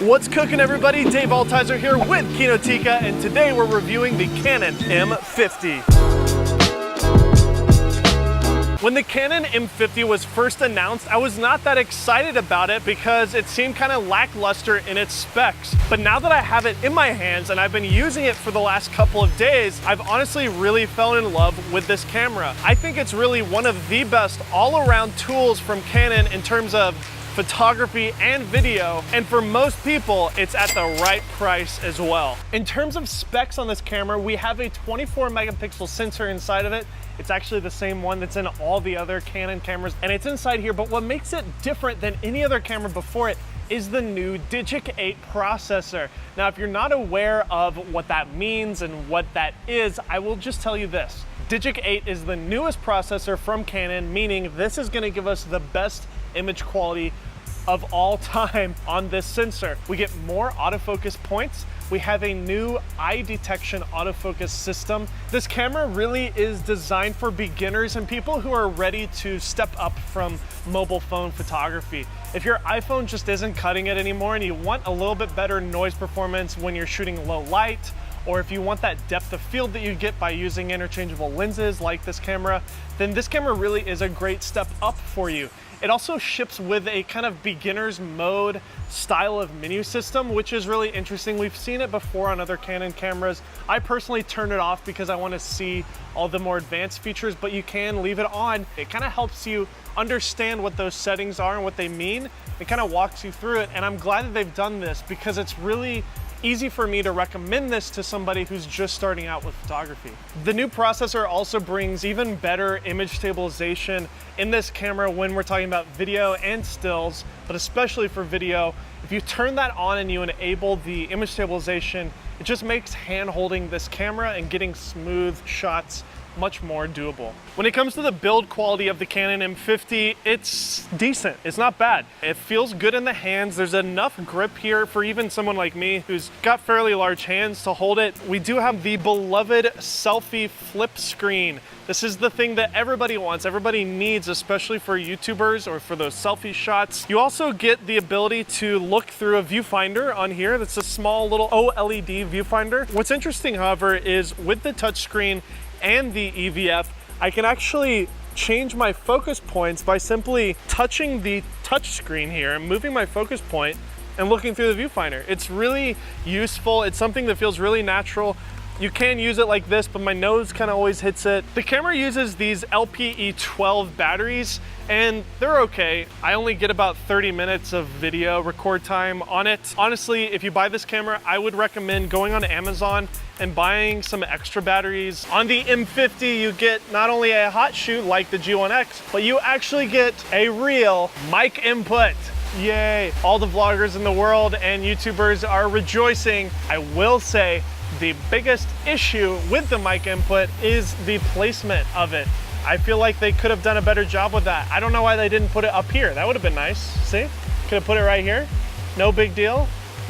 What's cooking, everybody? Dave Altizer here with Kinotika, and today we're reviewing the Canon M50. When the Canon M50 was first announced, I was not that excited about it because it seemed kind of lackluster in its specs. But now that I have it in my hands and I've been using it for the last couple of days, I've honestly really fallen in love with this camera. I think it's really one of the best all-around tools from Canon in terms of photography and video, and for most people it's at the right price as well. In terms of specs on this camera, we have a 24 megapixel sensor inside of it. It's actually the same one that's in all the other Canon cameras, and it's inside here. But what makes it different than any other camera before it is the new Digic 8 processor. Now, if you're not aware of what that means and what that is, I will just tell you this. Digic 8 is the newest processor from Canon, meaning this is going to give us the best image quality of all time on this sensor. We get more autofocus points. We have a new eye detection autofocus system. This camera really is designed for beginners and people who are ready to step up from mobile phone photography. If your iPhone just isn't cutting it anymore and you want a little bit better noise performance when you're shooting low light, or if you want that depth of field that you get by using interchangeable lenses like this camera, then this camera really is a great step up for you. It also ships with a kind of beginner's mode style of menu system, which is really interesting. We've seen it before on other Canon cameras. I personally turn it off because I want to see all the more advanced features, but you can leave it on. It kind of helps you understand what those settings are and what they mean. It kind of walks you through it, and I'm glad that they've done this because it's really easy for me to recommend this to somebody who's just starting out with photography. The new processor also brings even better image stabilization in this camera when we're talking about video and stills, but especially for video. If you turn that on and you enable the image stabilization, it just makes hand holding this camera and getting smooth shots much more doable. When it comes to the build quality of the Canon M50, it's decent. It's not bad. It feels good in the hands. There's enough grip here for even someone like me who's got fairly large hands to hold it. We do have the beloved selfie flip screen. This is the thing that everybody wants, everybody needs, especially for YouTubers or for those selfie shots. You also get the ability to look through a viewfinder on here. That's a small little OLED viewfinder. What's interesting, however, is with the touchscreen and the EVF, I can actually change my focus points by simply touching the touch screen here and moving my focus point and looking through the viewfinder. It's really useful. It's something that feels really natural. You can use it like this, but my nose kind of always hits it. The camera uses these LPE12 batteries, and they're okay. I only get about 30 minutes of video record time on it. Honestly, if you buy this camera, I would recommend going on Amazon and buying some extra batteries. On the M50, you get not only a hot shoe like the G1X, but you actually get a real mic input. Yay! All the vloggers in the world and YouTubers are rejoicing. I will say, the biggest issue with the mic input is the placement of it. I feel like they could have done a better job with that. I don't know why they didn't put it up here. That would have been nice. See? Could have put it right here. No big deal.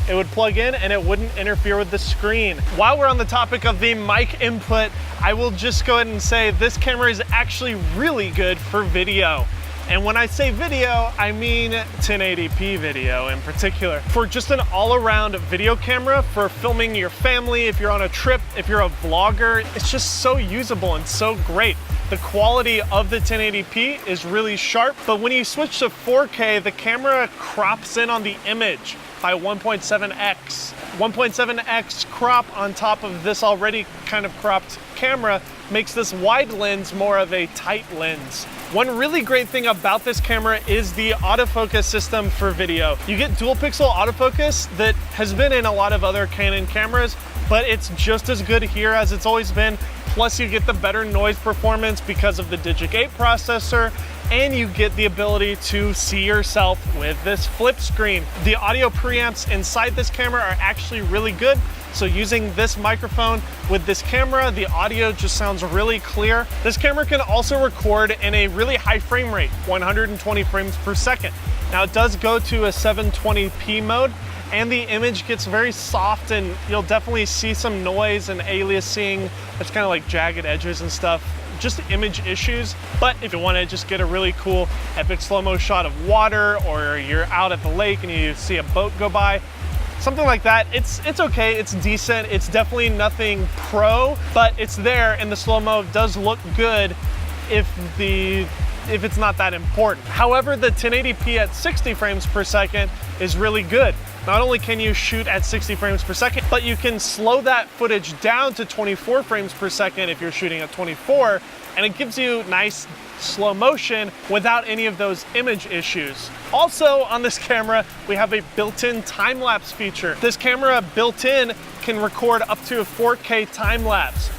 It would plug in and it wouldn't interfere with the screen. While we're on the topic of the mic input, I will just go ahead and say this camera is actually really good for video. And when I say video, I mean 1080p video in particular. For just an all-around video camera, for filming your family, if you're on a trip, if you're a vlogger, it's just so usable and so great. The quality of the 1080p is really sharp, but when you switch to 4K, the camera crops in on the image by 1.7x. 1.7x crop on top of this already kind of cropped camera makes this wide lens more of a tight lens. One really great thing about this camera is the autofocus system for video. You get dual pixel autofocus that has been in a lot of other Canon cameras, but it's just as good here as it's always been. Plus you get the better noise performance because of the Digic 8 processor, and you get the ability to see yourself with this flip screen. The audio preamps inside this camera are actually really good. So using this microphone with this camera, the audio just sounds really clear. This camera can also record in a really high frame rate, 120 frames per second. Now it does go to a 720p mode, and the image gets very soft, and you'll definitely see some noise and aliasing. It's kind of like jagged edges and stuff. Just image issues. But if you want to just get a really cool epic slow-mo shot of water, or you're out at the lake and you see a boat go by, something like that. It's okay, it's decent. It's definitely nothing pro, but it's there, and the slow-mo does look good if it's not that important. However, the 1080p at 60 frames per second is really good. Not only can you shoot at 60 frames per second, but you can slow that footage down to 24 frames per second if you're shooting at 24, and it gives you nice slow motion without any of those image issues. Also on this camera, we have a built-in time-lapse feature. This camera built-in can record up to a 4K time-lapse.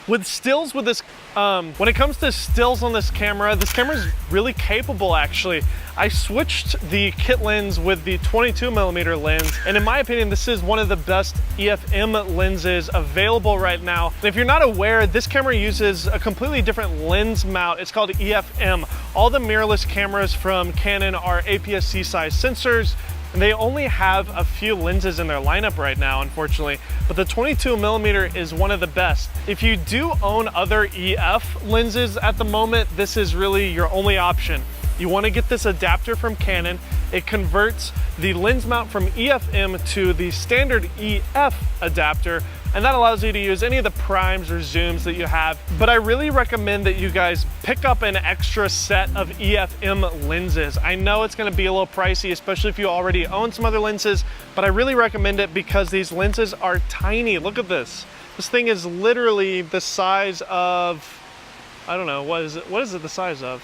With stills with this, when it comes to stills on this camera is really capable actually. I switched the kit lens with the 22mm lens, and in my opinion, this is one of the best EFM lenses available right now. And if you're not aware, this camera uses a completely different lens mount. It's called EFM. All the mirrorless cameras from Canon are APS-C size sensors, and they only have a few lenses in their lineup right now, unfortunately, but the 22mm is one of the best. If you do own other EF lenses at the moment, this is really your only option. You want to get this adapter from Canon. It converts the lens mount from EFM to the standard EF adapter, and that allows you to use any of the primes or zooms that you have. But I really recommend that you guys pick up an extra set of EFM lenses. I know it's going to be a little pricey, especially if you already own some other lenses, but I really recommend it because these lenses are tiny. Look at this. This thing is literally the size of, I don't know, what is it the size of?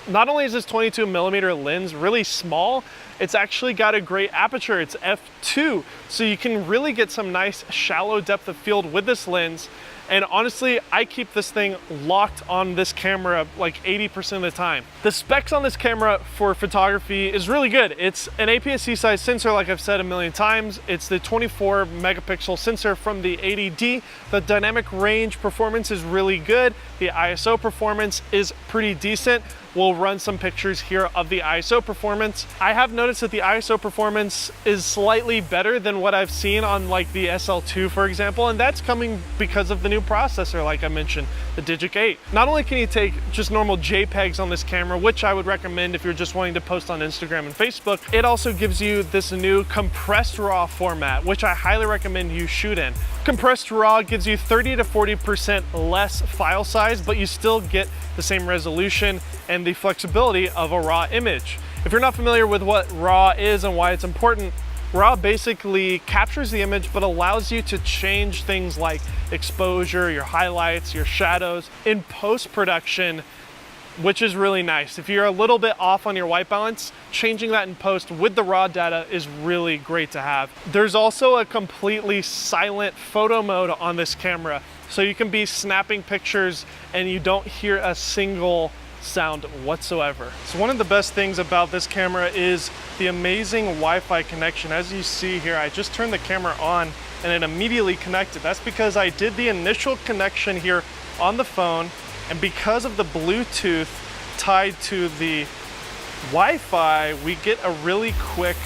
Not only is this 22mm lens really small, it's actually got a great aperture. It's f2, so you can really get some nice shallow depth of field with this lens. And honestly, I keep this thing locked on this camera like 80% of the time. The specs on this camera for photography is really good. It's an APS-C size sensor, like I've said a million times. It's the 24 megapixel sensor from the 80D. The dynamic range performance is really good. The ISO performance is pretty decent. We'll run some pictures here of the ISO performance. I have noticed that the ISO performance is slightly better than what I've seen on like the SL2, for example, and that's coming because of the new processor, like I mentioned, the Digic 8. Not only can you take just normal JPEGs on this camera, which I would recommend if you're just wanting to post on Instagram and Facebook, it also gives you this new compressed RAW format, which I highly recommend you shoot in. Compressed RAW gives you 30 to 40% less file size, but you still get the same resolution and the flexibility of a RAW image. If you're not familiar with what RAW is and why it's important, RAW basically captures the image but allows you to change things like exposure, your highlights, your shadows in post-production, which is really nice. If you're a little bit off on your white balance, changing that in post with the raw data is really great to have. There's also a completely silent photo mode on this camera, so you can be snapping pictures and you don't hear a single sound whatsoever. So one of the best things about this camera is the amazing Wi-Fi connection. As you see here, I just turned the camera on and it immediately connected. That's because I did the initial connection here on the phone, and because of the Bluetooth tied to the Wi-Fi, we get a really quick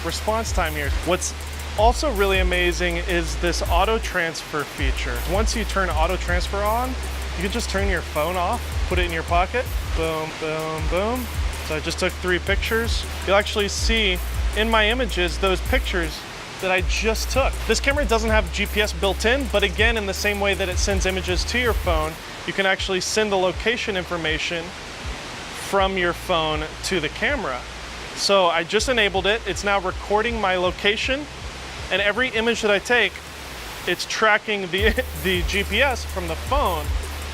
response time here. What's also really amazing is this auto transfer feature. Once you turn auto transfer on, you can just turn your phone off, put it in your pocket, boom, boom, boom. So I just took 3 pictures. You'll actually see in my images those pictures that I just took. This camera doesn't have GPS built in, but again, in the same way that it sends images to your phone, you can actually send the location information from your phone to the camera. So I just enabled it. It's now recording my location, and every image that I take, it's tracking the GPS from the phone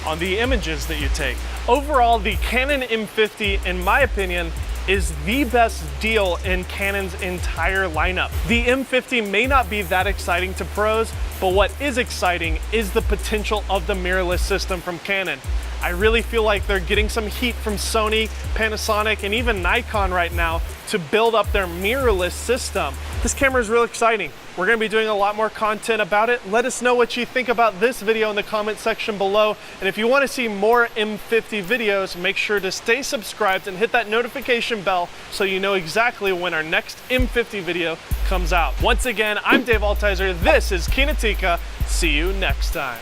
on the images that you take. Overall, the Canon M50, in my opinion, is the best deal in Canon's entire lineup. The M50 may not be that exciting to pros, but what is exciting is the potential of the mirrorless system from Canon. I really feel like they're getting some heat from Sony, Panasonic, and even Nikon right now to build up their mirrorless system. This camera is real exciting. We're gonna be doing a lot more content about it. Let us know what you think about this video in the comment section below. And if you wanna see more M50 videos, make sure to stay subscribed and hit that notification bell so you know exactly when our next M50 video comes out. Once again, I'm Dave Altizer. This is Kinetica. See you next time.